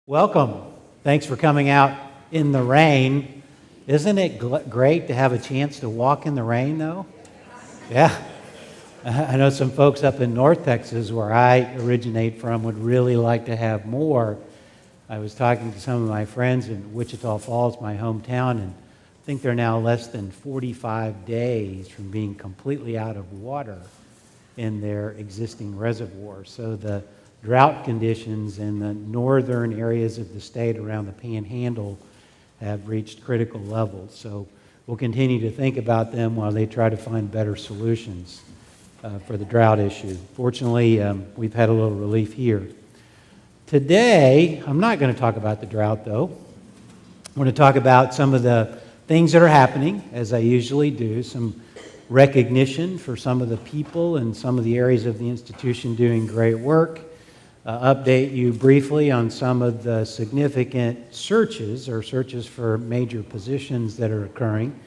Welcome. Thanks for coming out in the rain. Isn't it great to have a chance to walk in the rain, though? Yeah. I know some folks up in North Texas, where I originate from, would really like to have more. I was talking to some of my friends in Wichita Falls, my hometown, and I think they're now less than 45 days from being completely out of water in their existing reservoirs. So the drought conditions in the northern areas of the state around the Panhandle have reached critical levels. So we'll continue to think about them while they try to find better solutions for the drought issue. Fortunately, we've had a little relief here. Today, I'm not going to talk about the drought, though. I'm going to talk about some of the things that are happening, as I usually do, some recognition for some of the people and some of the areas of the institution doing great work. Update you briefly on some of the significant searches for major positions that are occurring.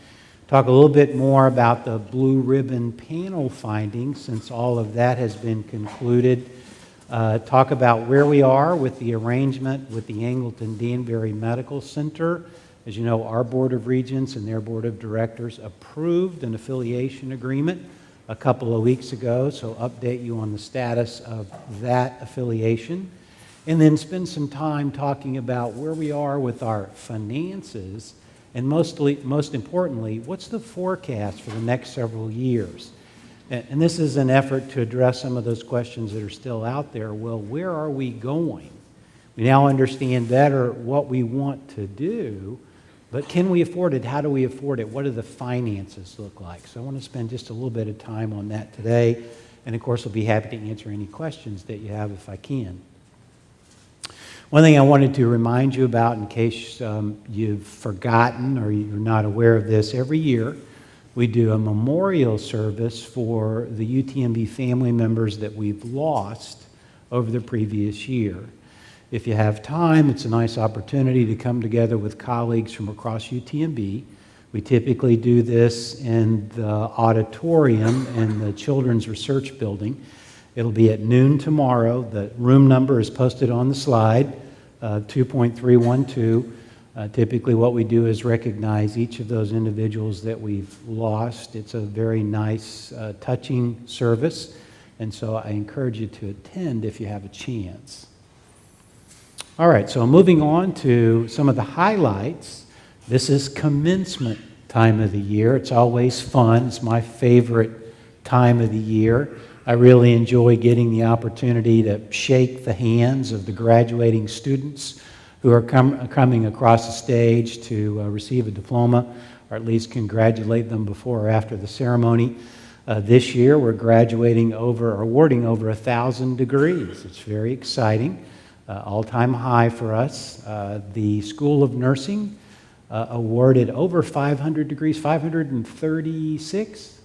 Talk a little bit more about the Blue Ribbon panel findings, since all of that has been concluded. Talk about where we are with the arrangement with the Angleton Danbury Medical Center. As you know, our Board of Regents and their Board of Directors approved an affiliation agreement a couple of weeks ago, so update you on the status of that affiliation. And then spend some time talking about where we are with our finances, and most importantly, what's the forecast for the next several years? And this is an effort to address some of those questions that are still out there. Well, where are we going? We now understand better what we want to do, but can we afford it? How do we afford it? What do the finances look like? So I want to spend just a little bit of time on that today. And of course, I'll be happy to answer any questions that you have if I can. One thing I wanted to remind you about, in case you've forgotten or you're not aware of this, every year we do a memorial service for the UTMB family members that we've lost over the previous year. If you have time, it's a nice opportunity to come together with colleagues from across UTMB. We typically do this in the auditorium in the Children's Research Building. It'll be at noon tomorrow. The room number is posted on the slide, 2.312. Typically what we do is recognize each of those individuals that we've lost. It's a very nice, touching service, and so I encourage you to attend if you have a chance. All right, so moving on to some of the highlights. This is commencement time of the year. It's always fun. It's my favorite time of the year. I really enjoy getting the opportunity to shake the hands of the graduating students who are coming across the stage to receive a diploma, or at least congratulate them before or after the ceremony. This year, we're awarding over 1,000 degrees. It's very exciting. All-time high for us. The School of Nursing awarded over 500 degrees, 536?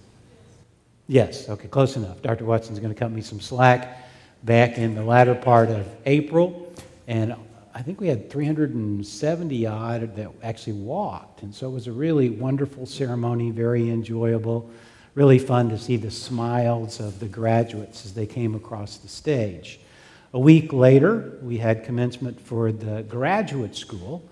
Yes, okay, close enough. Dr. Watson's going to cut me some slack back in the latter part of April, and I think we had 370 odd that actually walked, and so it was a really wonderful ceremony, very enjoyable, really fun to see the smiles of the graduates as they came across the stage. A week later, we had commencement for the graduate school.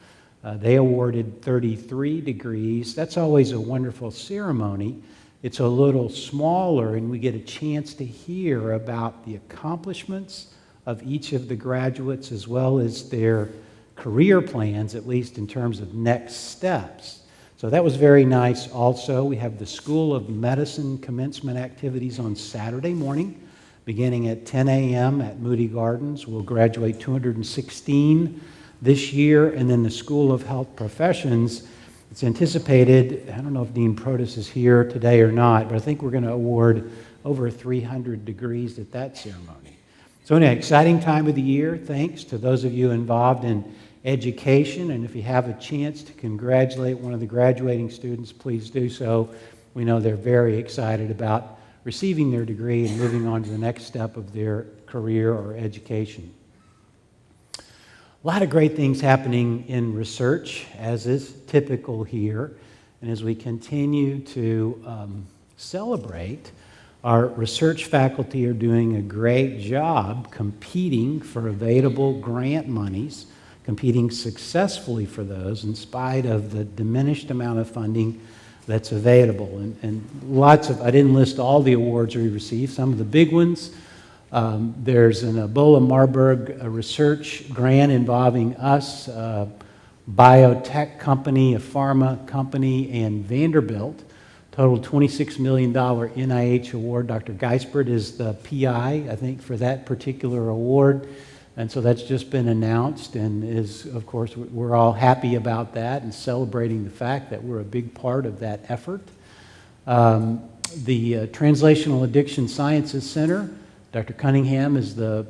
They awarded 33 degrees. That's always a wonderful ceremony. It's a little smaller, and we get a chance to hear about the accomplishments of each of the graduates, as well as their career plans, at least in terms of next steps. So that was very nice also. We have the School of Medicine commencement activities on Saturday morning, beginning at 10 a.m. at Moody Gardens. We'll graduate 216 this year. And then the School of Health Professions, it's anticipated, I don't know if Dean Protas is here today or not, but I think we're going to award over 300 degrees at that ceremony. So anyway, exciting time of the year. Thanks to those of you involved in education. And if you have a chance to congratulate one of the graduating students, please do so. We know they're very excited about receiving their degree and moving on to the next step of their career or education. A lot of great things happening in research, as is typical here. And as we continue to celebrate, our research faculty are doing a great job competing for available grant monies competing successfully for those in spite of the diminished amount of funding that's available. And lots of, I didn't list all the awards we received, some of the big ones. There's an Ebola Marburg research grant involving us, a biotech company, a pharma company, and Vanderbilt. Total $26 million NIH award. Dr. Geisbert is the PI, I think, for that particular award. And so that's just been announced and is, of course, we're all happy about that and celebrating the fact that we're a big part of that effort. The Translational Addiction Sciences Center, Dr. Cunningham is the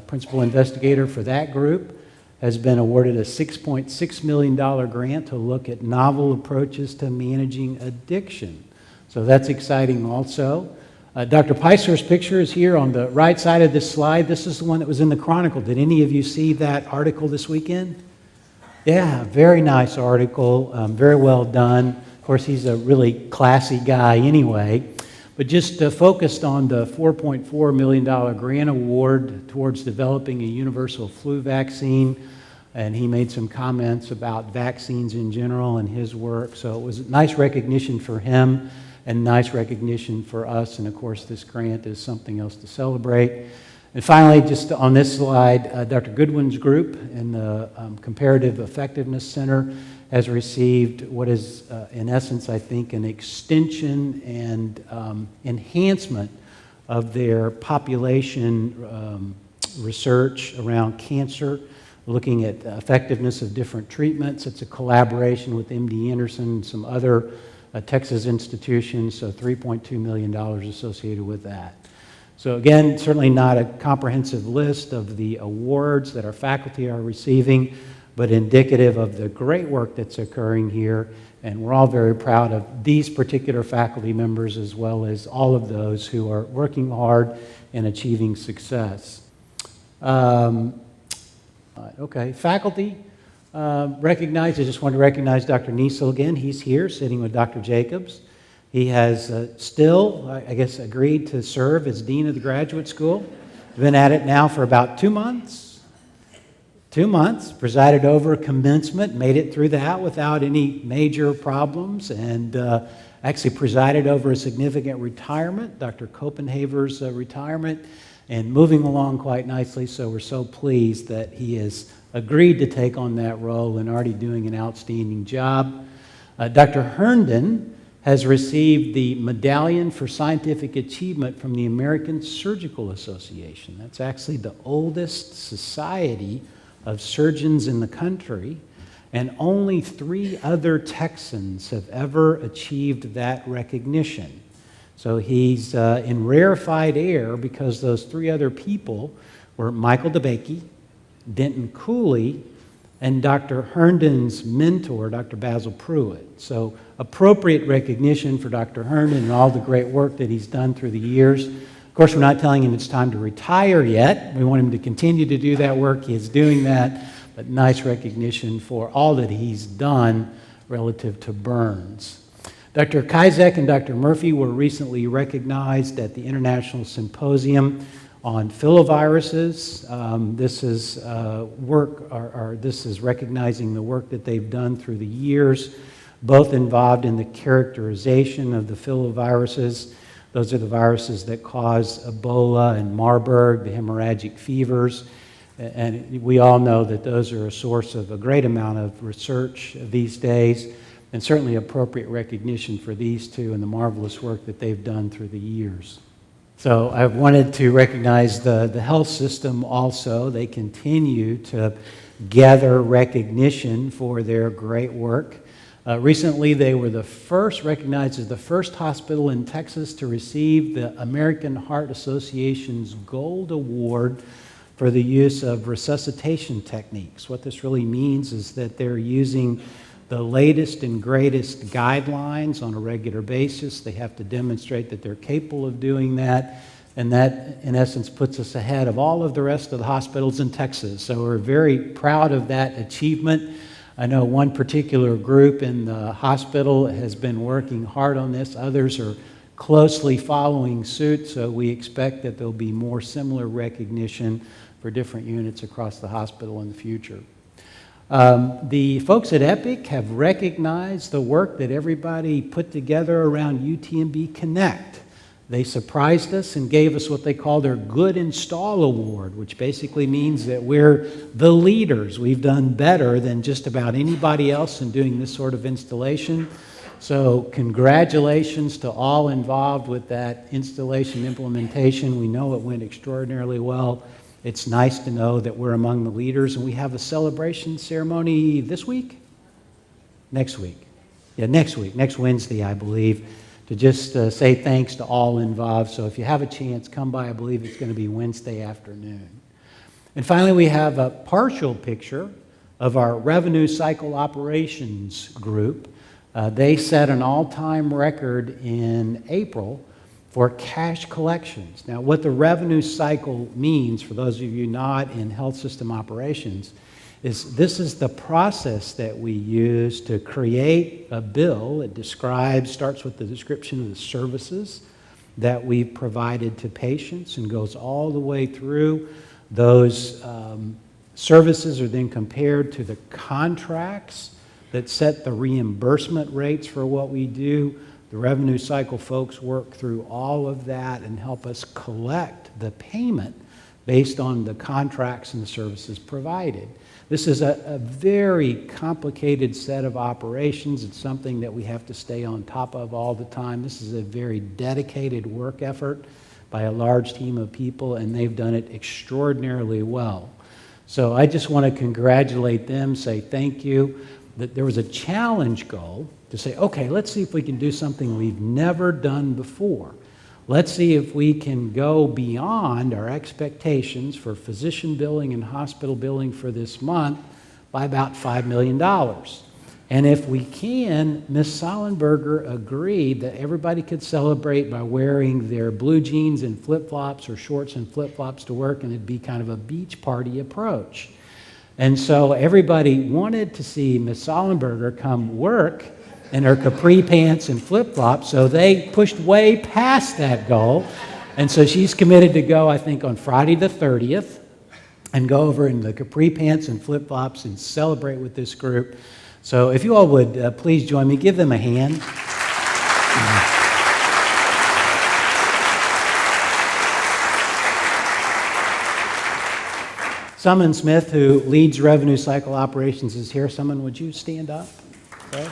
principal investigator for that group, has been awarded a $6.6 million grant to look at novel approaches to managing addiction. So that's exciting also. Dr. Peiser's picture is here on the right side of this slide. This is the one that was in the Chronicle. Did any of you see that article this weekend? Yeah, very nice article, very well done. Of course, he's a really classy guy anyway. But just focused on the $4.4 million grant award towards developing a universal flu vaccine. And he made some comments about vaccines in general and his work. So it was a nice recognition for him and nice recognition for us. And of course, this grant is something else to celebrate. And finally, just on this slide, Dr. Goodwin's group in the Comparative Effectiveness Center has received what is, in essence, I think, an extension and enhancement of their population research around cancer, looking at effectiveness of different treatments. It's a collaboration with MD Anderson and some other Texas institutions, so $3.2 million associated with that. So again, certainly not a comprehensive list of the awards that our faculty are receiving, but indicative of the great work that's occurring here. And we're all very proud of these particular faculty members as well as all of those who are working hard and achieving success. Okay, faculty recognized. I just want to recognize Dr. Niesel again. He's here sitting with Dr. Jacobs. He has still, I guess, agreed to serve as Dean of the Graduate School. Been at it now for about 2 months. 2 months, presided over commencement, made it through that without any major problems, and actually presided over a significant retirement, Dr. Copenhaver's retirement, and moving along quite nicely. So we're so pleased that he has agreed to take on that role and already doing an outstanding job. Dr. Herndon has received the Medallion for Scientific Achievement from the American Surgical Association. That's actually the oldest society of surgeons in the country, and only 3 other Texans have ever achieved that recognition. So he's in rarefied air because those 3 other people were Michael DeBakey, Denton Cooley, and Dr. Herndon's mentor, Dr. Basil Pruitt. So appropriate recognition for Dr. Herndon and all the great work that he's done through the years. Of course, we're not telling him it's time to retire yet. We want him to continue to do that work. He is doing that, but nice recognition for all that he's done relative to burns. Dr. Kizek and Dr. Murphy were recently recognized at the International Symposium on Filoviruses. This is this is recognizing the work that they've done through the years, both involved in the characterization of the filoviruses. Those are the viruses that cause Ebola and Marburg, the hemorrhagic fevers. And we all know that those are a source of a great amount of research these days, and certainly appropriate recognition for these two and the marvelous work that they've done through the years. So I wanted to recognize the health system also. They continue to gather recognition for their great work. Recently, they were recognized as the first hospital in Texas to receive the American Heart Association's Gold Award for the use of resuscitation techniques. What this really means is that they're using the latest and greatest guidelines on a regular basis. They have to demonstrate that they're capable of doing that, and that, in essence, puts us ahead of all of the rest of the hospitals in Texas. So we're very proud of that achievement. I know one particular group in the hospital has been working hard on this. Others are closely following suit, so we expect that there'll be more similar recognition for different units across the hospital in the future. The folks at Epic have recognized the work that everybody put together around UTMB Connect. They surprised us and gave us what they call their Good Install Award, which basically means that we're the leaders. We've done better than just about anybody else in doing this sort of installation. So congratulations to all involved with that installation implementation. We know it went extraordinarily well. It's nice to know that we're among the leaders, and we have a celebration ceremony this week? Next week. Yeah, next week, next Wednesday, I believe, to just say thanks to all involved. So if you have a chance, come by. I believe it's going to be Wednesday afternoon. And finally, we have a partial picture of our revenue cycle operations group. They set an all-time record in April for cash collections. Now, what the revenue cycle means, for those of you not in health system operations, is this is the process that we use to create a bill. It starts with the description of the services that we've provided to patients and goes all the way through. Those services are then compared to the contracts that set the reimbursement rates for what we do. The revenue cycle folks work through all of that and help us collect the payment based on the contracts and the services provided. This is a very complicated set of operations. It's something that we have to stay on top of all the time. This is a very dedicated work effort by a large team of people, and they've done it extraordinarily well. So I just want to congratulate them, say thank you. That there was a challenge goal to say, okay, let's see if we can do something we've never done before. Let's see if we can go beyond our expectations for physician billing and hospital billing for this month by about $5 million. And if we can, Ms. Sollenberger agreed that everybody could celebrate by wearing their blue jeans and flip-flops or shorts and flip-flops to work, and it'd be kind of a beach party approach. And so everybody wanted to see Ms. Sollenberger come work in her capri pants and flip-flops, so they pushed way past that goal. And so she's committed to go, I think, on Friday the 30th and go over in the capri pants and flip-flops and celebrate with this group. So if you all would please join me, give them a hand. Summin Smith, who leads revenue cycle operations, is here. Summin, would you stand up? Okay.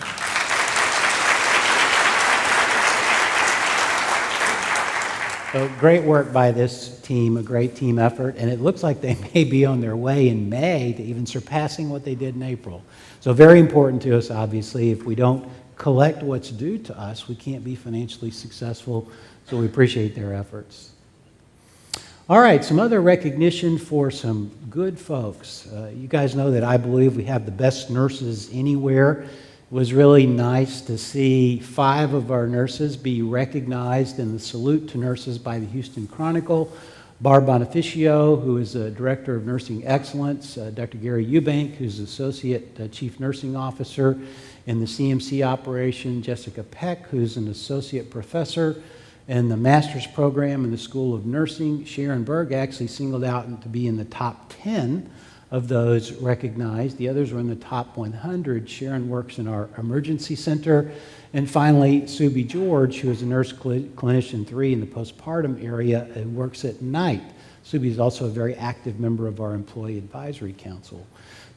So great work by this team, a great team effort, and it looks like they may be on their way in May to even surpassing what they did in April. So very important to us, obviously. If we don't collect what's due to us, we can't be financially successful, so we appreciate their efforts. All right, some other recognition for some good folks. You guys know that I believe we have the best nurses anywhere. It was really nice to see 5 of our nurses be recognized in the Salute to Nurses by the Houston Chronicle. Barb Bonificio, who is a Director of Nursing Excellence, Dr. Gary Eubank, who's Associate Chief Nursing Officer in the CMC operation, Jessica Peck, who's an Associate Professor in the master's program in the School of Nursing. Sharon Berg actually singled out to be in the top 10 of those recognized. The others were in the top 100. Sharon works in our emergency center. And finally, Subi George, who is a nurse clinician 3 in the postpartum area and works at night. Subi is also a very active member of our Employee Advisory Council.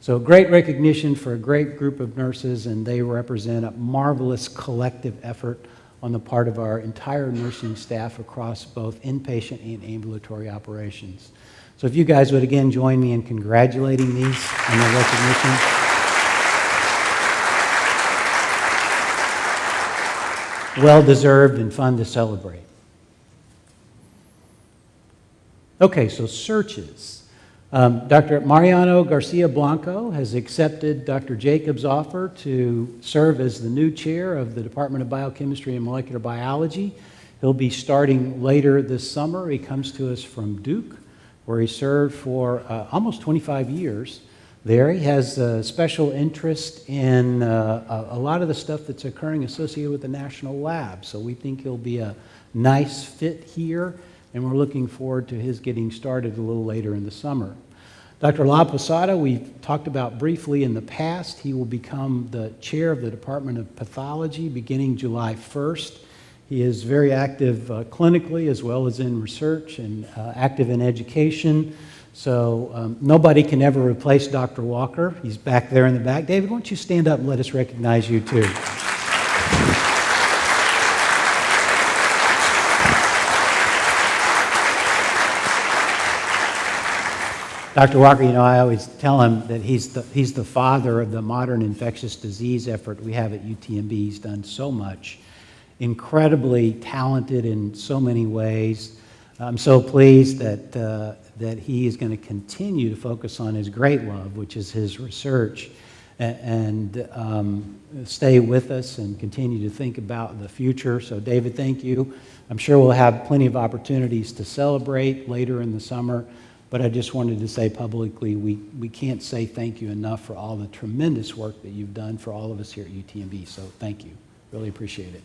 So great recognition for a great group of nurses, and they represent a marvelous collective effort on the part of our entire nursing staff across both inpatient and ambulatory operations. So if you guys would again join me in congratulating these on their recognition. Well-deserved and fun to celebrate. Okay, so searches. Dr. Mariano Garcia Blanco has accepted Dr. Jacobs' offer to serve as the new chair of the Department of Biochemistry and Molecular Biology. He'll be starting later this summer. He comes to us from Duke, where he served for almost 25 years there. He has a special interest in a lot of the stuff that's occurring associated with the national lab. So we think he'll be a nice fit here, and we're looking forward to his getting started a little later in the summer. Dr. La Posada, we've talked about briefly in the past. He will become the chair of the Department of Pathology beginning July 1st. He is very active clinically as well as in research and active in education. So nobody can ever replace Dr. Walker. He's back there in the back. David, why don't you stand up and let us recognize you too? Dr. Walker, I always tell him that he's the father of the modern infectious disease effort we have at UTMB. He's done so much, incredibly talented in so many ways. I'm so pleased that he is going to continue to focus on his great love, which is his research, and stay with us and continue to think about the future. So, David, thank you. I'm sure we'll have plenty of opportunities to celebrate later in the summer. But I just wanted to say publicly, we can't say thank you enough for all the tremendous work that you've done for all of us here at UTMB. So thank you. Really appreciate it.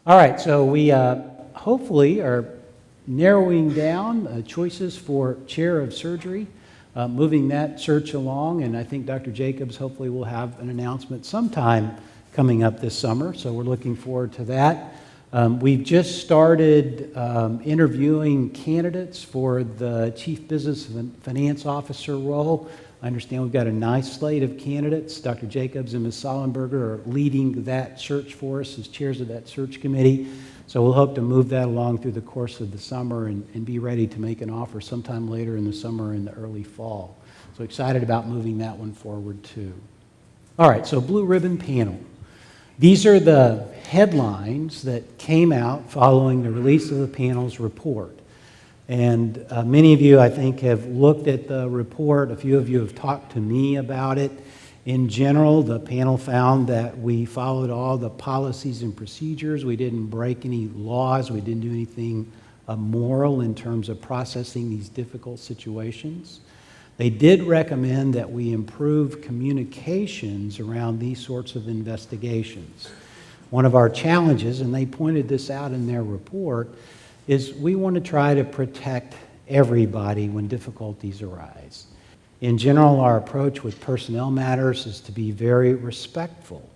All right, so we hopefully are narrowing down choices for chair of surgery, moving that search along. And I think Dr. Jacobs hopefully will have an announcement sometime coming up this summer. So we're looking forward to that. We've just started interviewing candidates for the Chief Business and Finance Officer role. I understand we've got a nice slate of candidates. Dr. Jacobs and Ms. Sollenberger are leading that search for us as chairs of that search committee. So we'll hope to move that along through the course of the summer and be ready to make an offer sometime later in the summer or in the early fall. So excited about moving that one forward too. All right, so Blue Ribbon Panel. These are the headlines that came out following the release of the panel's report. And many of you, I think, have looked at the report. A few of you have talked to me about it. In general, the panel found that we followed all the policies and procedures. We didn't break any laws. We didn't do anything immoral in terms of processing these difficult situations. They did recommend that we improve communications around these sorts of investigations. One of our challenges, and they pointed this out in their report, is we want to try to protect everybody when difficulties arise. In general, our approach with personnel matters is to be very respectful.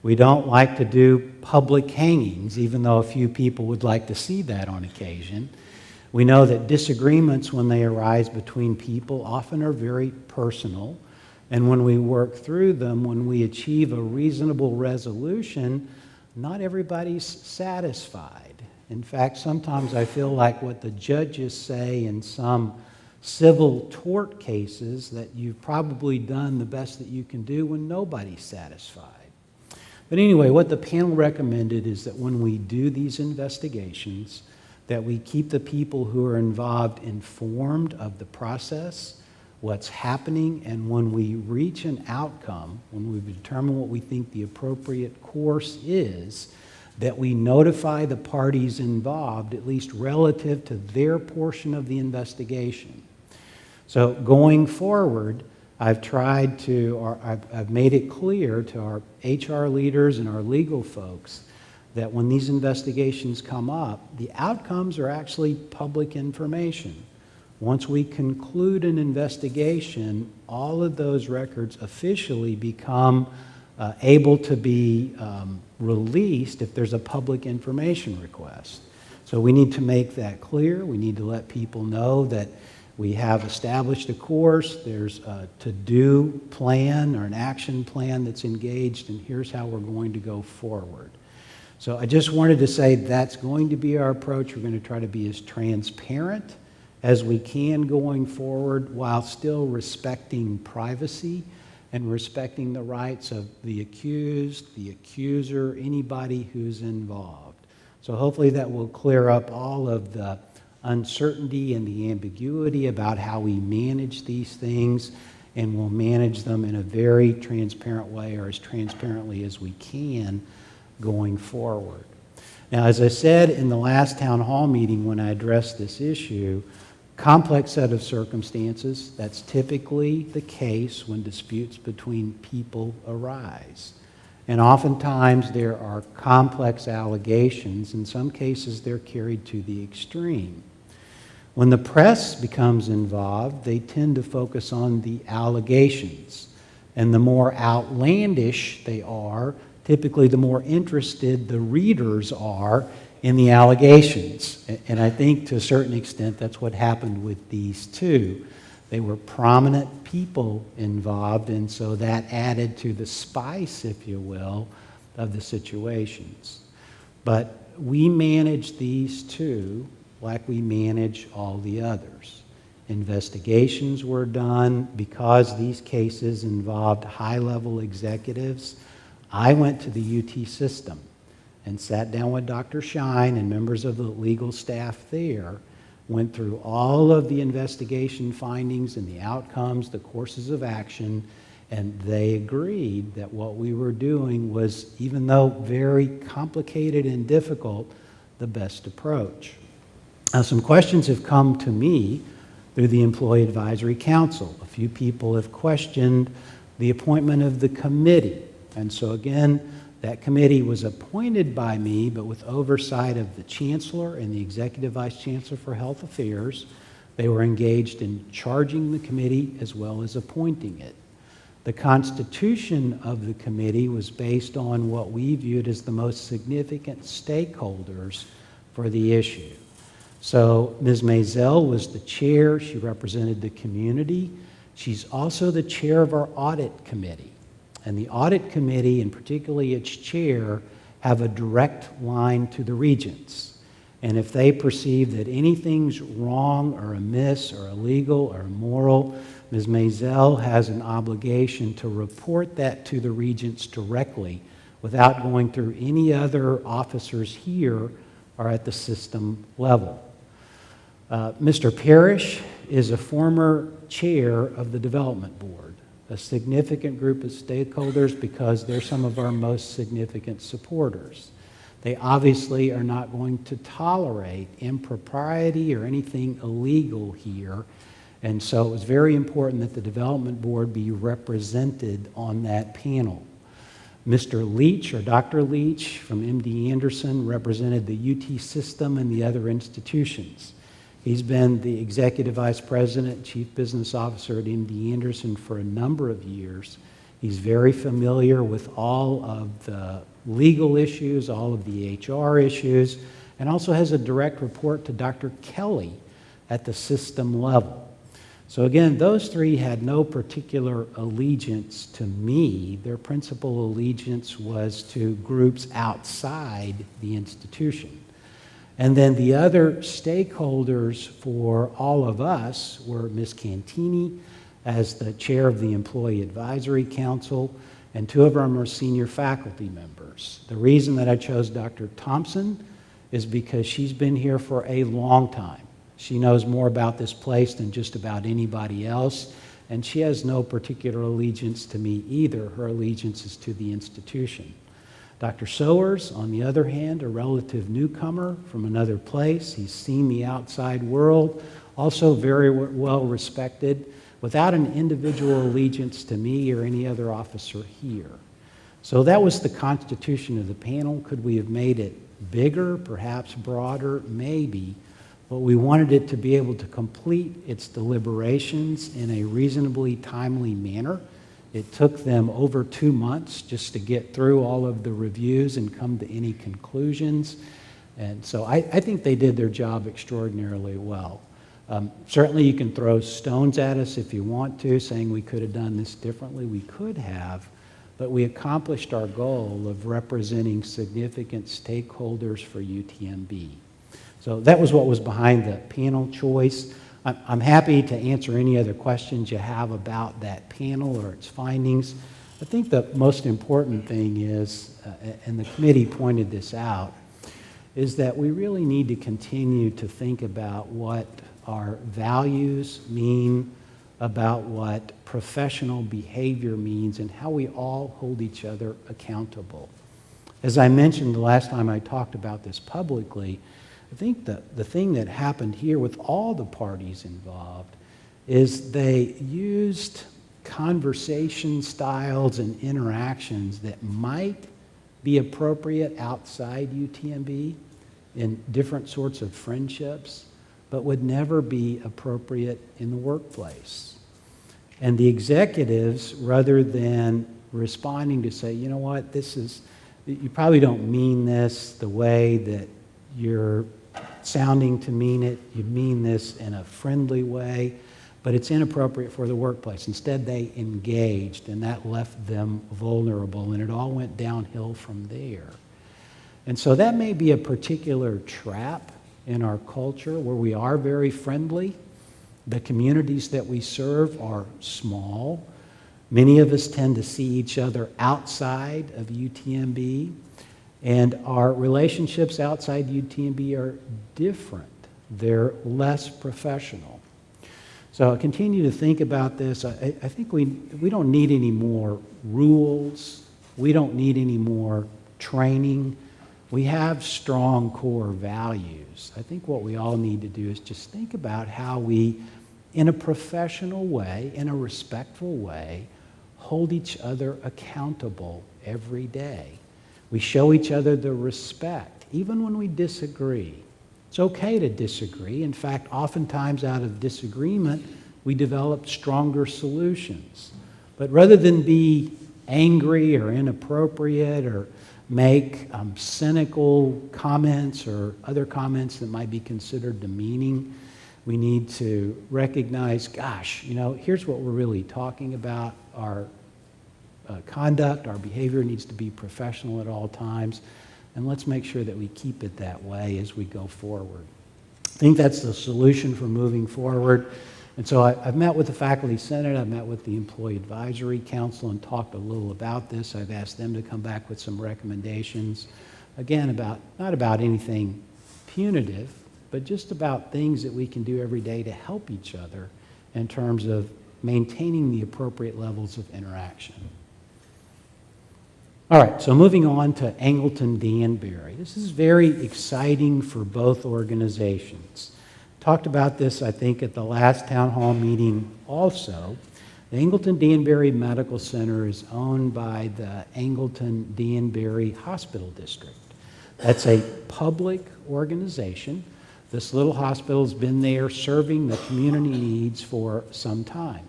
We don't like to do public hangings, even though a few people would like to see that on occasion. We know that disagreements, when they arise between people, often are very personal. And when we work through them, when we achieve a reasonable resolution, not everybody's satisfied. In fact, sometimes I feel like what the judges say in some civil tort cases, that you've probably done the best that you can do when nobody's satisfied. But anyway, what the panel recommended is that when we do these investigations, that we keep the people who are involved informed of the process, what's happening, and when we reach an outcome, when we determine what we think the appropriate course is, that we notify the parties involved, at least relative to their portion of the investigation. So going forward, I've made it clear to our HR leaders and our legal folks that when these investigations come up, the outcomes are actually public information. Once we conclude an investigation, all of those records officially become able to be released if there's a public information request. So we need to make that clear. We need to let people know that we have established a course, there's a to-do plan or an action plan that's engaged, and here's how we're going to go forward. So I just wanted to say that's going to be our approach. We're going to try to be as transparent as we can going forward while still respecting privacy and respecting the rights of the accused, the accuser, anybody who's involved. So hopefully that will clear up all of the uncertainty and the ambiguity about how we manage these things, and we'll manage them in a very transparent way, or as transparently as we can going forward. Now, as I said in the last town hall meeting when I addressed this issue, complex set of circumstances, that's typically the case when disputes between people arise. And oftentimes there are complex allegations. In some cases, they're carried to the extreme. When the press becomes involved, they tend to focus on the allegations. And the more outlandish they are, typically the more interested the readers are in the allegations. And I think to a certain extent that's what happened with these two. They were prominent people involved, and so that added to the spice, if you will, of the situations. But we manage these two like we manage all the others. Investigations were done because these cases involved high-level executives. I went to the UT system and sat down with Dr. Shine and members of the legal staff there, went through all of the investigation findings and the outcomes, the courses of action, and they agreed that what we were doing was, even though very complicated and difficult, the best approach. Now, some questions have come to me through the Employee Advisory Council. A few people have questioned the appointment of the committee. And so again, that committee was appointed by me, but with oversight of the Chancellor and the Executive Vice Chancellor for Health Affairs. They were engaged in charging the committee as well as appointing it. The constitution of the committee was based on what we viewed as the most significant stakeholders for the issue. So Ms. Maisel was the chair. She represented the community. She's also the chair of our audit committee. And the audit committee, and particularly its chair, have a direct line to the regents. And if they perceive that anything's wrong or amiss or illegal or immoral, Ms. Maisel has an obligation to report that to the regents directly without going through any other officers here or at the system level. Mr. Parrish is a former chair of the Development Board, a significant group of stakeholders because they're some of our most significant supporters. They obviously are not going to tolerate impropriety or anything illegal here, and so it was very important that the Development Board be represented on that panel. Mr. Leach, or Dr. Leach from MD Anderson, represented the UT system and the other institutions. He's been the Executive Vice President, Chief Business Officer at MD Anderson for a number of years. He's very familiar with all of the legal issues, all of the HR issues, and also has a direct report to Dr. Kelly at the system level. So again, those three had no particular allegiance to me. Their principal allegiance was to groups outside the institution. And then the other stakeholders for all of us were Ms. Cantini as the chair of the Employee Advisory Council and two of our more senior faculty members. The reason that I chose Dr. Thompson is because she's been here for a long time. She knows more about this place than just about anybody else, and she has no particular allegiance to me either. Her allegiance is to the institution. Dr. Sowers, on the other hand, a relative newcomer from another place. He's seen the outside world, also very well respected, without an individual allegiance to me or any other officer here. So that was the constitution of the panel. Could we have made it bigger, perhaps broader? Maybe. But we wanted it to be able to complete its deliberations in a reasonably timely manner. It took them over 2 months just to get through all of the reviews and come to any conclusions. And so I think they did their job extraordinarily well. Certainly you can throw stones at us if you want to, saying we could have done this differently. We could have, but we accomplished our goal of representing significant stakeholders for UTMB. So that was what was behind the panel choice. I'm happy to answer any other questions you have about that panel or its findings. I think the most important thing is, and the committee pointed this out, is that we really need to continue to think about what our values mean, about what professional behavior means, and how we all hold each other accountable. As I mentioned the last time I talked about this publicly, I think the thing that happened here with all the parties involved is they used conversation styles and interactions that might be appropriate outside UTMB in different sorts of friendships, but would never be appropriate in the workplace. And the executives, rather than responding to say, you know what, you probably don't mean this the way that you're sounding to mean it. You mean this in a friendly way, but it's inappropriate for the workplace. Instead, they engaged, and that left them vulnerable, and it all went downhill from there. And so that may be a particular trap in our culture where we are very friendly. The communities that we serve are small. Many of us tend to see each other outside of UTMB, and our relationships outside UTMB are different. They're less professional. So I continue to think about this. I think we don't need any more rules. We don't need any more training. We have strong core values. I think what we all need to do is just think about how we, in a professional way, in a respectful way, hold each other accountable every day. We show each other the respect, even when we disagree. It's okay to disagree. In fact, oftentimes out of disagreement, we develop stronger solutions. But rather than be angry or inappropriate or make cynical comments or other comments that might be considered demeaning, we need to recognize, gosh, here's what we're really talking about. Our conduct, our behavior needs to be professional at all times, and let's make sure that we keep it that way as we go forward. I think that's the solution for moving forward. And so I've met with the Faculty Senate, I've met with the Employee Advisory Council and talked a little about this. I've asked them to come back with some recommendations, again, not about anything punitive, but just about things that we can do every day to help each other in terms of maintaining the appropriate levels of interaction. All right, so moving on to Angleton Danbury. This is very exciting for both organizations. Talked about this, I think, at the last town hall meeting also. The Angleton Danbury Medical Center is owned by the Angleton Danbury Hospital District. That's a public organization. This little hospital has been there serving the community needs for some time.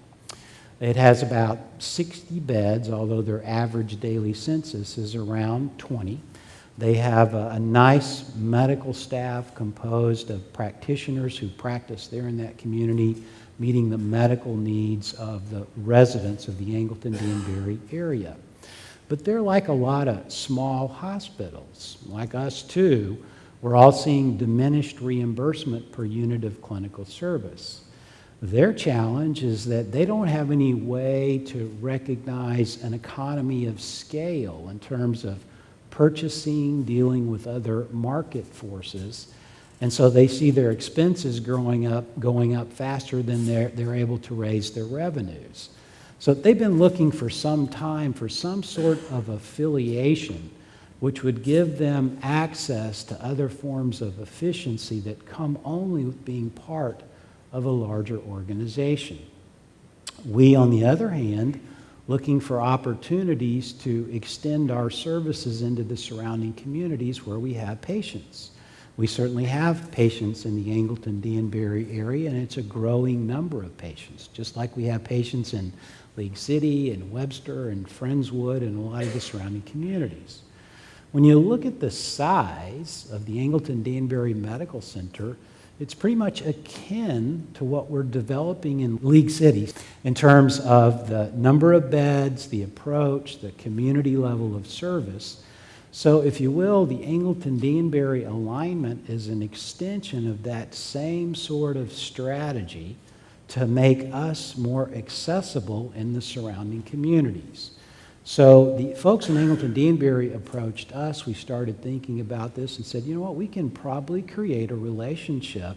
It has about 60 beds, although their average daily census is around 20. They have a nice medical staff composed of practitioners who practice there in that community, meeting the medical needs of the residents of the Angleton Danbury area. But they're like a lot of small hospitals, like us too. We're all seeing diminished reimbursement per unit of clinical service. Their challenge is that they don't have any way to recognize an economy of scale in terms of purchasing, dealing with other market forces. And so they see their expenses going up faster than they're able to raise their revenues. So they've been looking for some time for some sort of affiliation which would give them access to other forms of efficiency that come only with being part of a larger organization. We, on the other hand, looking for opportunities to extend our services into the surrounding communities where we have patients. We certainly have patients in the Angleton Danbury area, and it's a growing number of patients, just like we have patients in League City and Webster and Friendswood and a lot of the surrounding communities. When you look at the size of the Angleton Danbury Medical Center, it's pretty much akin to what we're developing in League City in terms of the number of beds, the approach, the community level of service. So if you will, the Angleton Danbury alignment is an extension of that same sort of strategy to make us more accessible in the surrounding communities. So the folks in Angleton Danbury approached us. We started thinking about this and said, you know what, we can probably create a relationship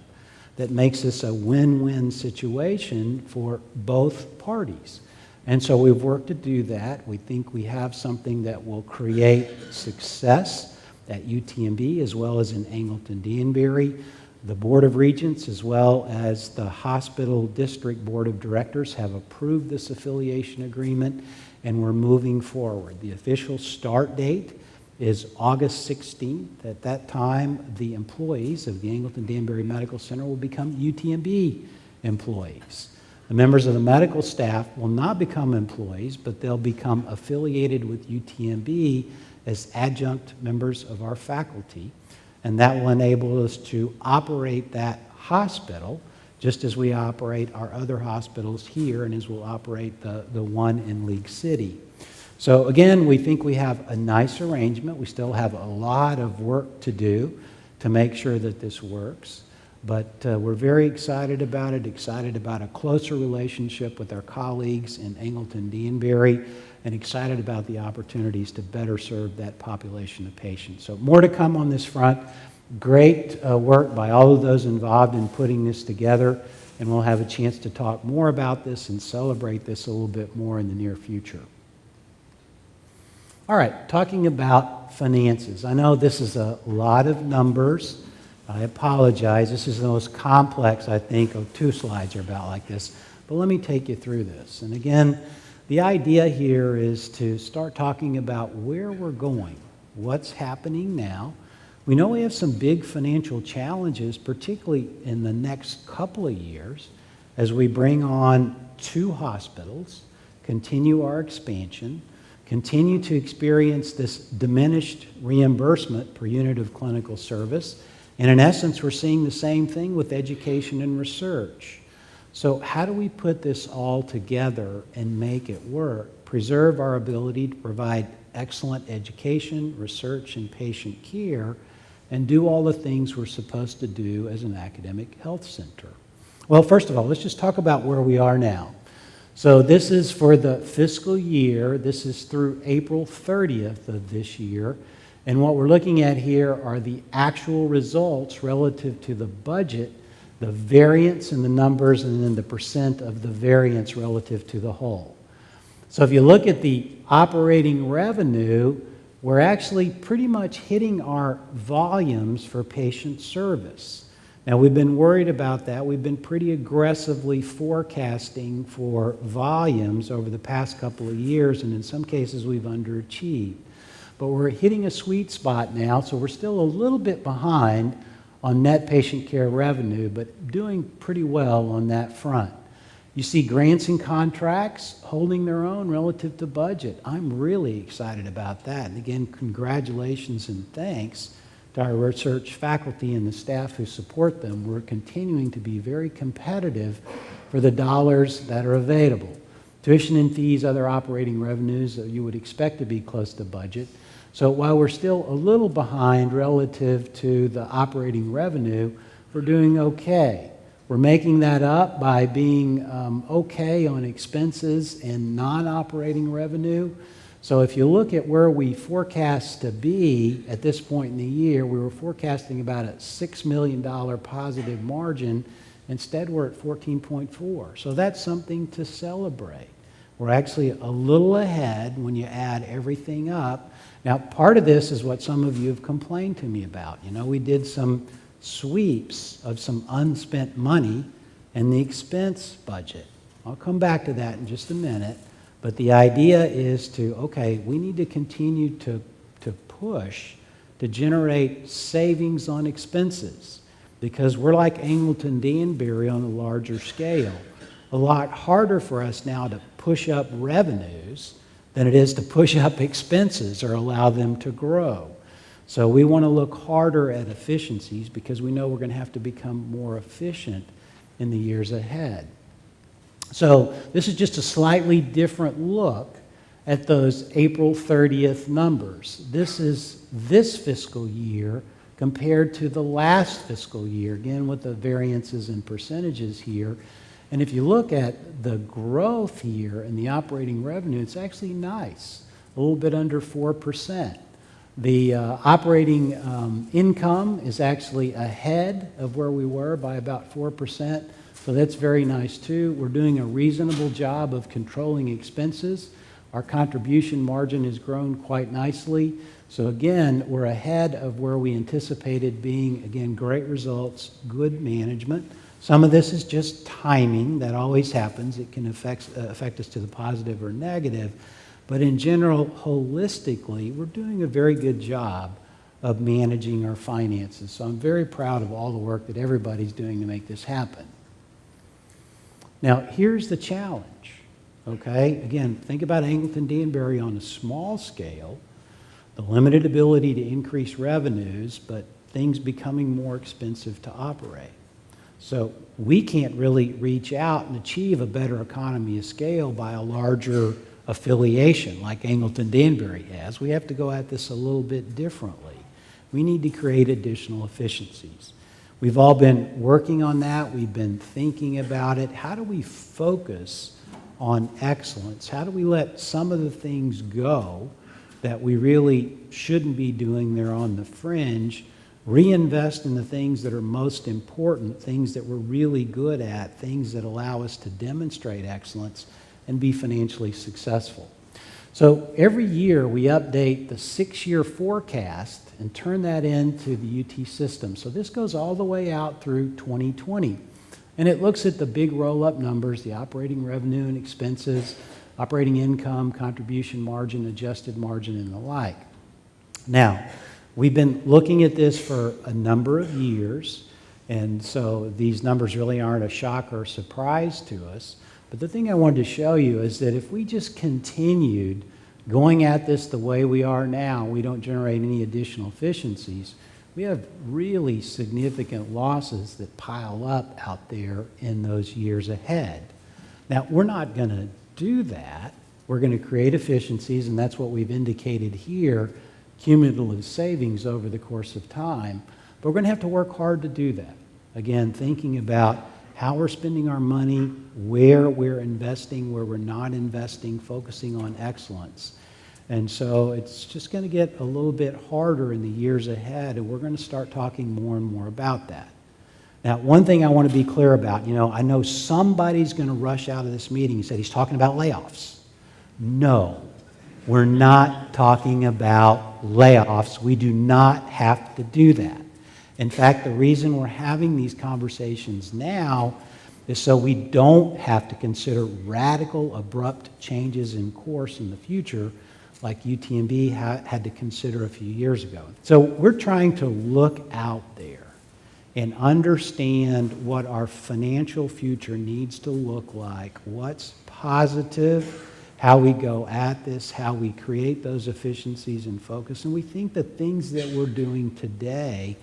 that makes this a win-win situation for both parties. And so we've worked to do that. We think we have something that will create success at UTMB as well as in Angleton Danbury. The Board of Regents as well as the Hospital District Board of Directors have approved this affiliation agreement, and we're moving forward. The official start date is August 16th. At that time, the employees of the Angleton-Danbury Medical Center will become UTMB employees. The members of the medical staff will not become employees, but they'll become affiliated with UTMB as adjunct members of our faculty, and that will enable us to operate that hospital just as we operate our other hospitals here and as we'll operate the one in League City. So again, we think we have a nice arrangement. We still have a lot of work to do to make sure that this works. But we're very excited about it, excited about a closer relationship with our colleagues in Angleton-Danbury, and excited about the opportunities to better serve that population of patients. So more to come on this front. Great work by all of those involved in putting this together, and we'll have a chance to talk more about this and celebrate this a little bit more in the near future. All right, talking about finances. I know this is a lot of numbers. I apologize. This is the most complex, I think, of 2 slides are about like this. But let me take you through this. And again, the idea here is to start talking about where we're going, what's happening now. We know we have some big financial challenges, particularly in the next couple of years, as we bring on 2 hospitals, continue our expansion, continue to experience this diminished reimbursement per unit of clinical service. And in essence, we're seeing the same thing with education and research. So how do we put this all together and make it work, preserve our ability to provide excellent education, research, and patient care, and do all the things we're supposed to do as an academic health center? Well, first of all, let's just talk about where we are now. So this is for the fiscal year. This is through April 30th of this year. And what we're looking at here are the actual results relative to the budget, the variance in the numbers, and then the percent of the variance relative to the whole. So if you look at the operating revenue, we're actually pretty much hitting our volumes for patient service. Now, we've been worried about that. We've been pretty aggressively forecasting for volumes over the past couple of years, and in some cases we've underachieved. But we're hitting a sweet spot now, so we're still a little bit behind on net patient care revenue, but doing pretty well on that front. You see grants and contracts holding their own relative to budget. I'm really excited about that. And again, congratulations and thanks to our research faculty and the staff who support them. We're continuing to be very competitive for the dollars that are available. Tuition and fees, other operating revenues that you would expect to be close to budget. So while we're still a little behind relative to the operating revenue, we're doing okay. We're making that up by being okay on expenses and non-operating revenue. So if you look at where we forecast to be at this point in the year, we were forecasting about a $6 million positive margin. Instead, we're at 14.4. So that's something to celebrate. We're actually a little ahead when you add everything up. Now, part of this is what some of you have complained to me about. You know, we did some sweeps of some unspent money in the expense budget. I'll come back to that in just a minute. But the idea is to, okay, we need to continue to push to generate savings on expenses because we're like Angleton-Danbury on a larger scale. A lot harder for us now to push up revenues than it is to push up expenses or allow them to grow. So we want to look harder at efficiencies because we know we're going to have to become more efficient in the years ahead. So this is just a slightly different look at those April 30th numbers. This is this fiscal year compared to the last fiscal year, again with the variances and percentages here. And if you look at the growth here in the operating revenue, it's actually nice, a little bit under 4%. The operating income is actually ahead of where we were by about 4%, so that's very nice too. We're doing a reasonable job of controlling expenses. Our contribution margin has grown quite nicely. So again, we're ahead of where we anticipated being. Again, great results, good management. Some of this is just timing. That always happens. It can affect us to the positive or negative. But in general, holistically, we're doing a very good job of managing our finances. So I'm very proud of all the work that everybody's doing to make this happen. Now, here's the challenge, okay? Again, think about Angleton Danbury on a small scale, the limited ability to increase revenues, but things becoming more expensive to operate. So we can't really reach out and achieve a better economy of scale by a larger affiliation like Angleton Danbury has. We have to go at this a little bit differently. We need to create additional efficiencies. We've all been working on that. We've been thinking about it. How do we focus on excellence? How do we let some of the things go that we really shouldn't be doing there on the fringe, reinvest in the things that are most important, things that we're really good at, things that allow us to demonstrate excellence and be financially successful? So every year we update the 6-year forecast and turn that into the UT system. So this goes all the way out through 2020. And it looks at the big roll-up numbers, the operating revenue and expenses, operating income, contribution margin, adjusted margin, and the like. Now, we've been looking at this for a number of years, and so these numbers really aren't a shock or a surprise to us. But the thing I wanted to show you is that if we just continued going at this the way we are now, we don't generate any additional efficiencies, we have really significant losses that pile up out there in those years ahead. Now, we're not going to do that. We're going to create efficiencies, and that's what we've indicated here, cumulative savings over the course of time. But we're going to have to work hard to do that. Again, thinking about how we're spending our money, where we're investing, where we're not investing, focusing on excellence. And so it's just going to get a little bit harder in the years ahead, and we're going to start talking more and more about that. Now, one thing I want to be clear about, I know somebody's going to rush out of this meeting and say he's talking about layoffs. No, we're not talking about layoffs. We do not have to do that. In fact, the reason we're having these conversations now is so we don't have to consider radical, abrupt changes in course in the future like UTMB had to consider a few years ago. So we're trying to look out there and understand what our financial future needs to look like, what's positive, how we go at this, how we create those efficiencies and focus. And we think the things that we're doing today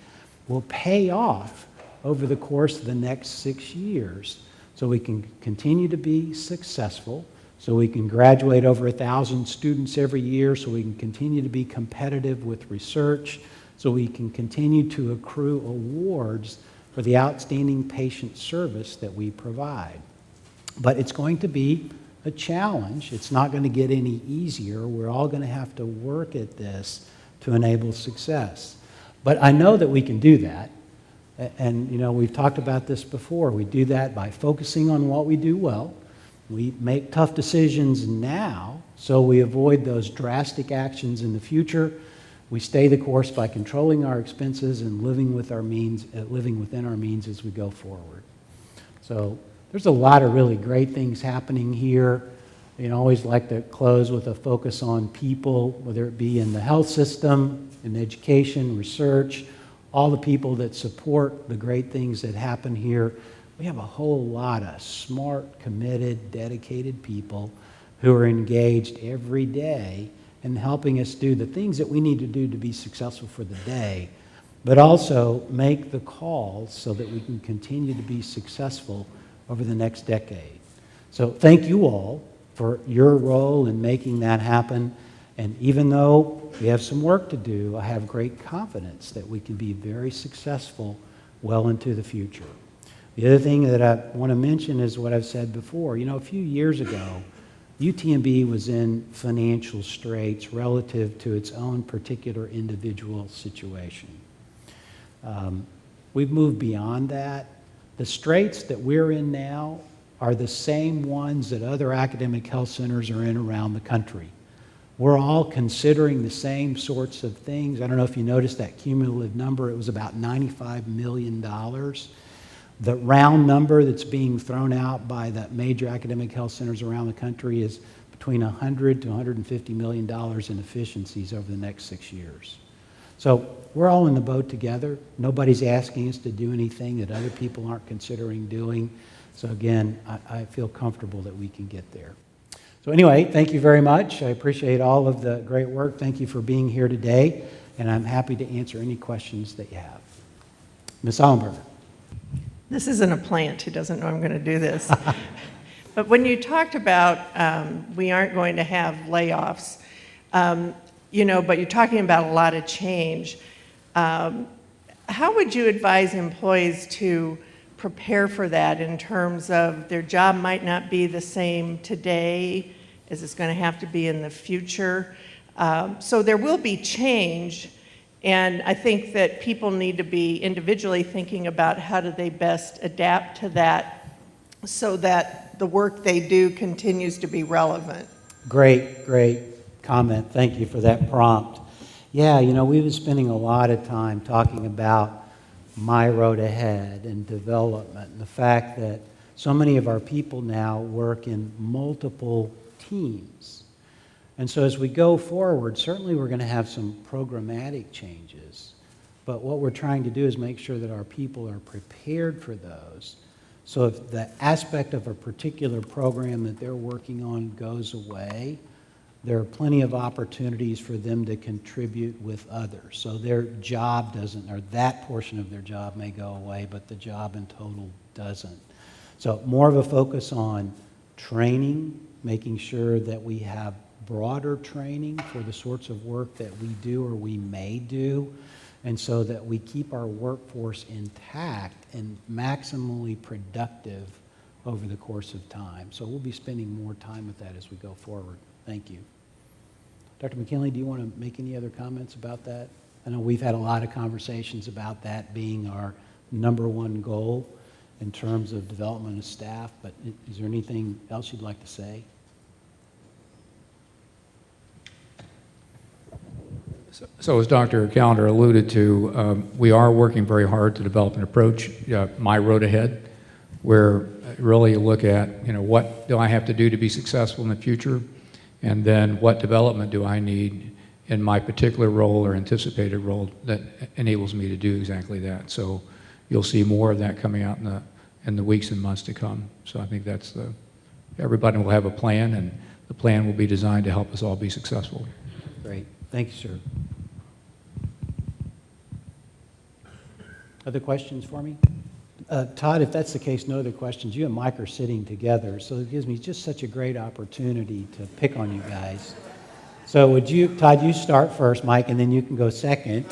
will pay off over the course of the next 6 years so we can continue to be successful, so we can graduate over 1,000 students every year, so we can continue to be competitive with research, so we can continue to accrue awards for the outstanding patient service that we provide. But it's going to be a challenge. It's not going to get any easier. We're all going to have to work at this to enable success. But I know that we can do that. And, we've talked about this before. We do that by focusing on what we do well. We make tough decisions now so we avoid those drastic actions in the future. We stay the course by controlling our expenses and living within our means as we go forward. So there's a lot of really great things happening here. I always like to close with a focus on people, whether it be in the health system, in education, research, all the people that support the great things that happen here. We have a whole lot of smart, committed, dedicated people who are engaged every day in helping us do the things that we need to do to be successful for the day, but also make the calls so that we can continue to be successful over the next decade. So thank you all for your role in making that happen. And even though we have some work to do, I have great confidence that we can be very successful well into the future. The other thing that I want to mention is what I've said before. A few years ago, UTMB was in financial straits relative to its own particular individual situation. We've moved beyond that. The straits that we're in now are the same ones that other academic health centers are in around the country. We're all considering the same sorts of things. I don't know if you noticed that cumulative number. It was about $95 million. The round number that's being thrown out by the major academic health centers around the country is between $100 to $150 million in efficiencies over the next 6 years. So we're all in the boat together. Nobody's asking us to do anything that other people aren't considering doing. So again, I feel comfortable that we can get there. So anyway, thank you very much. I appreciate all of the great work. Thank you for being here today, and I'm happy to answer any questions that you have. Ms. Allenberger. This isn't a plant. He doesn't know I'm going to do this. But when you talked about we aren't going to have layoffs, but you're talking about a lot of change, how would you advise employees to prepare for that in terms of their job might not be the same today as it's going to have to be in the future? So there will be change, and I think that people need to be individually thinking about how do they best adapt to that so that the work they do continues to be relevant. Great comment. Thank you for that prompt. Yeah, we've been spending a lot of time talking about My Road Ahead and development, and the fact that so many of our people now work in multiple teams. And so as we go forward, certainly we're going to have some programmatic changes, but what we're trying to do is make sure that our people are prepared for those. So if the aspect of a particular program that they're working on goes away, there are plenty of opportunities for them to contribute with others. So their job doesn't, or that portion of their job may go away, but the job in total doesn't. So more of a focus on training, making sure that we have broader training for the sorts of work that we do or we may do, and so that we keep our workforce intact and maximally productive over the course of time. So we'll be spending more time with that as we go forward. Thank you. Dr. McKinley, do you want to make any other comments about that? I know we've had a lot of conversations about that being our number one goal in terms of development of staff, but is there anything else you'd like to say? So as Dr. Callender alluded to, we are working very hard to develop an approach, My Road Ahead, where really you look at, what do I have to do to be successful in the future? And then what development do I need in my particular role or anticipated role that enables me to do exactly that? So you'll see more of that coming out in the weeks and months to come. So I think everybody will have a plan, and the plan will be designed to help us all be successful. Great. Thank you, sir. Other questions for me? Todd, if that's the case, no other questions. You and Mike are sitting together, so it gives me just such a great opportunity to pick on you guys. So Todd, you start first, Mike, and then you can go second.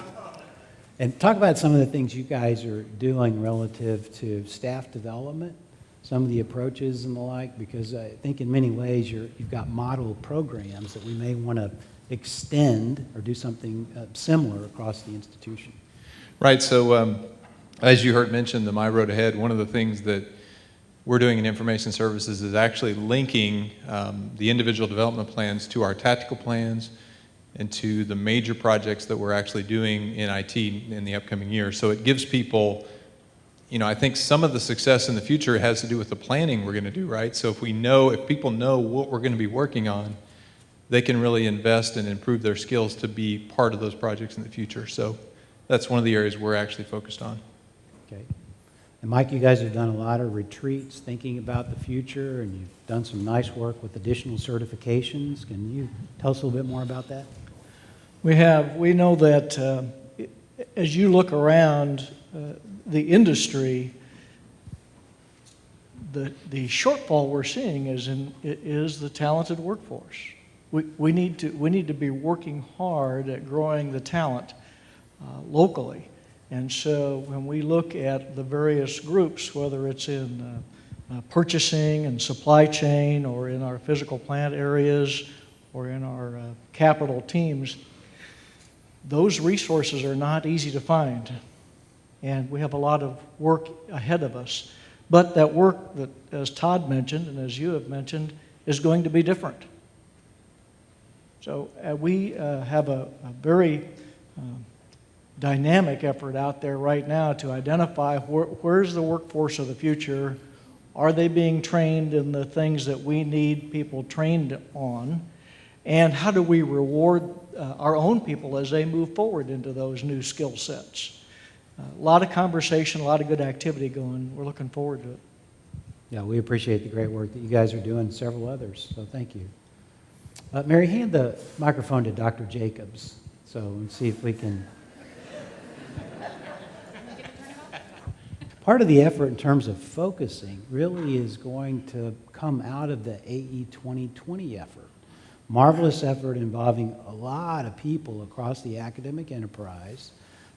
And talk about some of the things you guys are doing relative to staff development, some of the approaches and the like, because I think in many ways you've got model programs that we may want to extend or do something similar across the institution. Right, so as you heard mentioned, the My Road Ahead, one of the things that we're doing in information services is actually linking the individual development plans to our tactical plans and to the major projects that we're actually doing in IT in the upcoming year. So it gives people, I think some of the success in the future has to do with the planning we're going to do, right? So if people know what we're going to be working on, they can really invest and improve their skills to be part of those projects in the future. So that's one of the areas we're actually focused on. Okay. And Mike, you guys have done a lot of retreats thinking about the future, and you've done some nice work with additional certifications. Can you tell us a little bit more about that? We have. We know that as you look around the industry, the shortfall we're seeing is the talented workforce. We need to be working hard at growing the talent locally. And so when we look at the various groups, whether it's in purchasing and supply chain or in our physical plant areas or in our capital teams, those resources are not easy to find. And we have a lot of work ahead of us. But that work that, as Todd mentioned and as you have mentioned, is going to be different. So we have a very dynamic effort out there right now to identify where's the workforce of the future, Are they being trained in the things that we need people trained on? And how do we reward our own people as they move forward into those new skill sets? A lot of conversation, a lot of good activity going. We're looking forward to it. Yeah, we appreciate the great work that you guys are doing, and several others, so thank you. Mary, hand the microphone to Dr. Jacobs, so let's see if we can. Part of the effort in terms of focusing really is going to come out of the AE 2020 effort. Marvelous effort involving a lot of people across the academic enterprise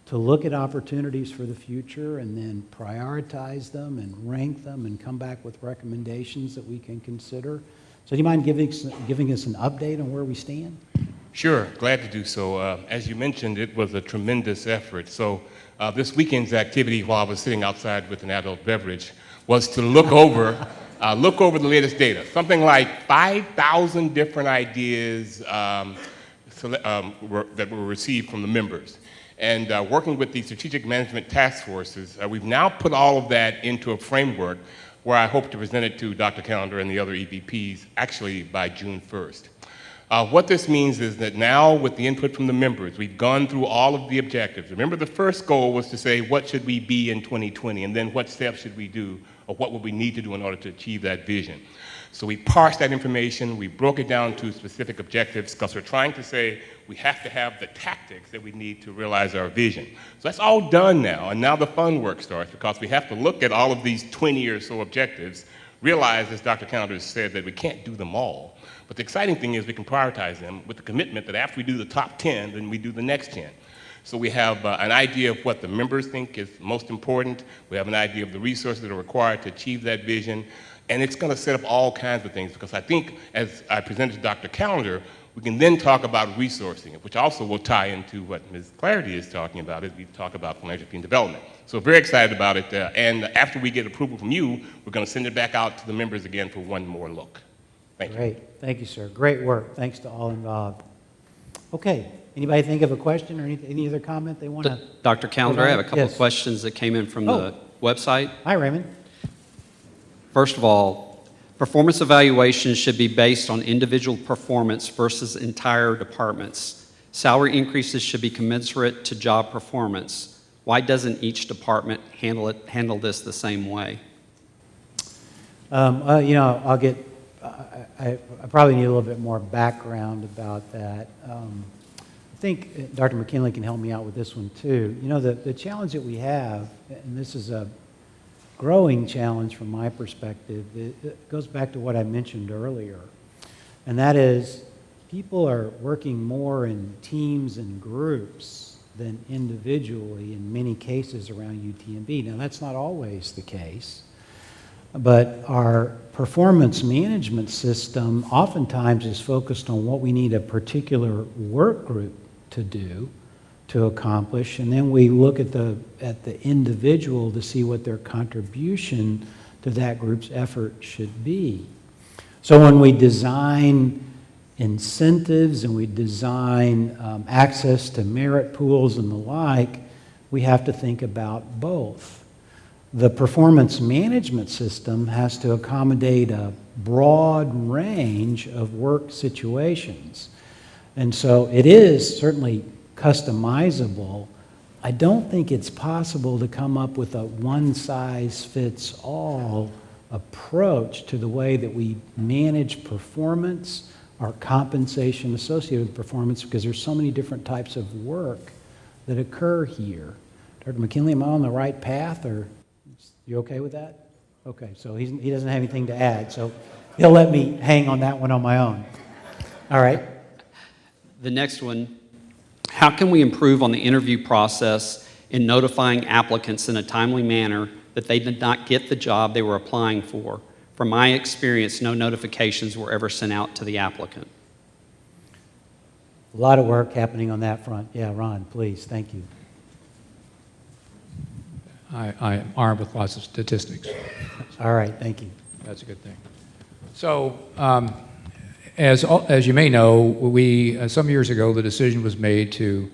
to look at opportunities for the future and then prioritize them and rank them and come back with recommendations that we can consider. So do you mind giving us an update on where we stand? Sure, glad to do so. As you mentioned, it was a tremendous effort. So this weekend's activity while I was sitting outside with an adult beverage was to look over the latest data. Something like 5,000 different ideas that were received from the members. And working with the strategic management task forces, we've now put all of that into a framework where I hope to present it to Dr. Callender and the other EVPs actually by June 1st. What this means is that now with the input from the members, we've gone through all of the objectives. Remember, the first goal was to say, what should we be in 2020? And then what steps should we do, or what would we need to do in order to achieve that vision? So we parsed that information, we broke it down to specific objectives, because we're trying to say we have to have the tactics that we need to realize our vision. So that's all done now, and now the fun work starts, because we have to look at all of these 20 or so objectives, realize, as Dr. Callender said, that we can't do them all. But the exciting thing is we can prioritize them with the commitment that after we do the top 10, then we do the next 10. So we have an idea of what the members think is most important. We have an idea of the resources that are required to achieve that vision. And it's going to set up all kinds of things, because I think, as I presented to Dr. Callender, we can then talk about resourcing, which also will tie into what Ms. Clarity is talking about as we talk about philanthropy and development. So very excited about it. And after we get approval from you, we're going to send it back out to the members again for one more look. Thank you. Great. Thank you, sir. Great work. Thanks to all involved. Okay. Anybody think of a question or any other comment they want to? Dr. Callender, I have a couple Yes. of questions that came in from the website. Hi, Raymond. First of all, performance evaluations should be based on individual performance versus entire departments. Salary increases should be commensurate to job performance. Why doesn't each department handle this the same way? I'll get. I probably need a little bit more background about that. I think Dr. McKinley can help me out with this one too. You know, the challenge that we have, and this is a growing challenge from my perspective, it goes back to what I mentioned earlier, and that is people are working more in teams and groups than individually in many cases around UTMB. Now, that's not always the case, but our performance management system oftentimes is focused on what we need a particular work group to do, to accomplish, and then we look at the individual to see what their contribution to that group's effort should be. So when we design incentives and we design access to merit pools and the like, we have to think about both. The performance management system has to accommodate a broad range of work situations. And so it is certainly customizable. I don't think it's possible to come up with a one-size-fits-all approach to the way that we manage performance or compensation associated with performance, because there's so many different types of work that occur here. Dr. McKinley, am I on the right path, or you okay with that? Okay, so he doesn't have anything to add, so he'll let me hang on that one on my own. All right. The next one, how can we improve on the interview process in notifying applicants in a timely manner that they did not get the job they were applying for? From my experience, no notifications were ever sent out to the applicant. A lot of work happening on that front. Yeah, Ron, please. Thank you. I am armed with lots of statistics. All right, thank you. That's a good thing. So, as you may know, we some years ago the decision was made to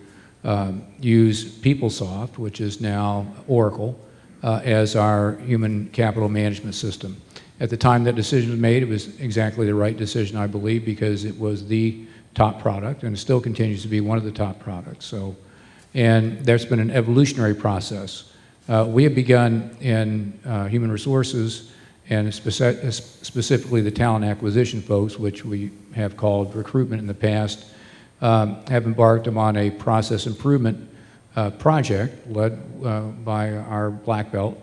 use PeopleSoft, which is now Oracle, as our human capital management system. At the time that decision was made, it was exactly the right decision, I believe, because it was the top product, and it still continues to be one of the top products. So, and there's been an evolutionary process. We have begun in human resources, and specifically the talent acquisition folks, which we have called recruitment in the past, have embarked upon a process improvement project led by our black belt,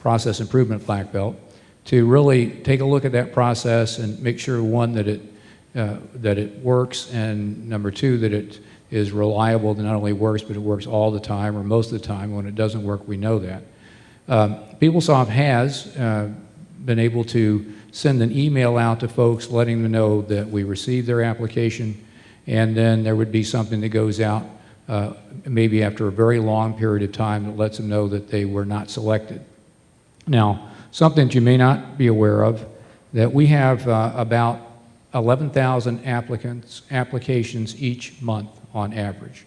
process improvement black belt, to really take a look at that process and make sure, one, that it works, and number two, that it is reliable, that not only works, but it works all the time or most of the time. When it doesn't work, we know that. PeopleSoft has been able to send an email out to folks letting them know that we received their application, and then there would be something that goes out maybe after a very long period of time that lets them know that they were not selected. Now, something that you may not be aware of, that we have about 11,000 applications each month on average.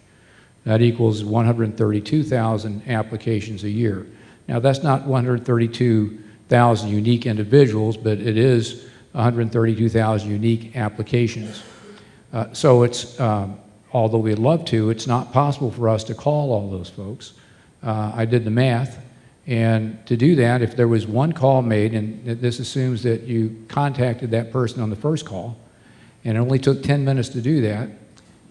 That equals 132,000 applications a year. Now, that's not 132,000 unique individuals, but it is 132,000 unique applications. So it's, although we'd love to, it's not possible for us to call all those folks. I did the math, and to do that, if there was one call made, and this assumes that you contacted that person on the first call, and it only took 10 minutes to do that,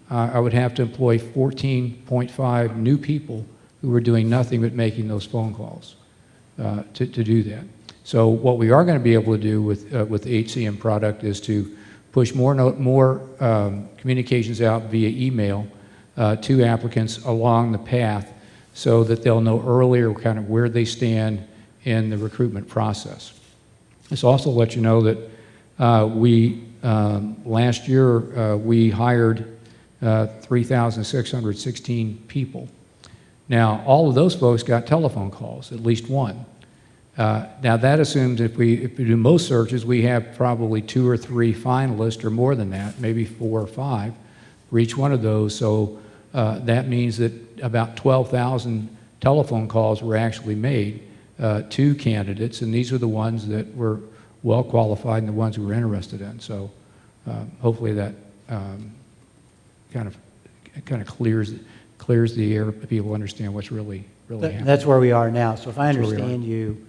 I would have to employ 14.5 new people who were doing nothing but making those phone calls to do that. So what we are going to be able to do with the HCM product is to push more communications out via email to applicants along the path, so that they'll know earlier kind of where they stand in the recruitment process. This also lets you know that last year we hired 3,616 people. Now, all of those folks got telephone calls, at least one. Now, that assumes if we do most searches, we have probably 2 or 3 finalists, or more than that, maybe 4 or 5 for each one of those. So that means that about 12,000 telephone calls were actually made to candidates, and these are the ones that were well qualified and the ones we were interested in. So hopefully that kind of clears the air, people understand what's really happening. That's where we are now. So if I That's where we are. understand you,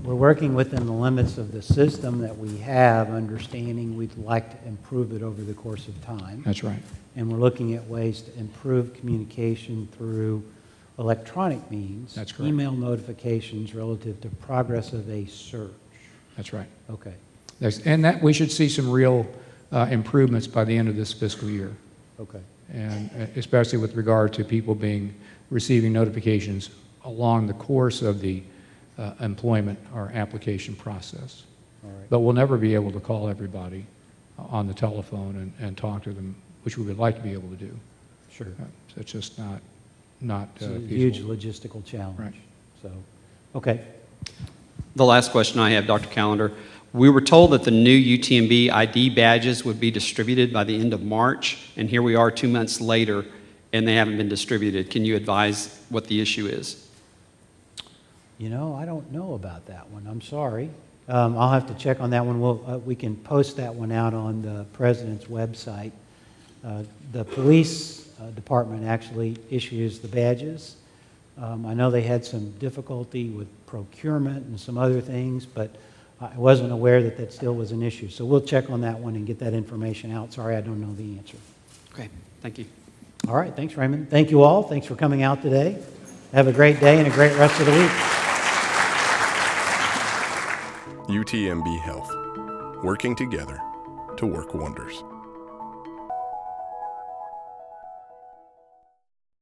we're working within the limits of the system that we have, understanding we'd like to improve it over the course of time. That's right. And we're looking at ways to improve communication through electronic means. That's correct. Email notifications relative to progress of a search. That's right. Okay. And that we should see some real improvements by the end of this fiscal year, Okay. and especially with regard to people receiving notifications along the course of the employment or application process. All right. But we'll never be able to call everybody on the telephone and talk to them, which we would like to be able to do. Sure. So it's just not It's a feasible. huge logistical challenge. Right. So, okay. The last question I have, Dr. Callender. We were told that the new UTMB ID badges would be distributed by the end of March, and here we are 2 months later, and they haven't been distributed. Can you advise what the issue is? You know, I don't know about that one. I'm sorry. I'll have to check on that one. We can post that one out on the president's website. The police department actually issues the badges. I know they had some difficulty with procurement and some other things, but I wasn't aware that that still was an issue. So we'll check on that one and get that information out. Sorry, I don't know the answer. Okay, thank you. All right, thanks, Raymond. Thank you all. Thanks for coming out today. Have a great day and a great rest of the week. UTMB Health, working together to work wonders.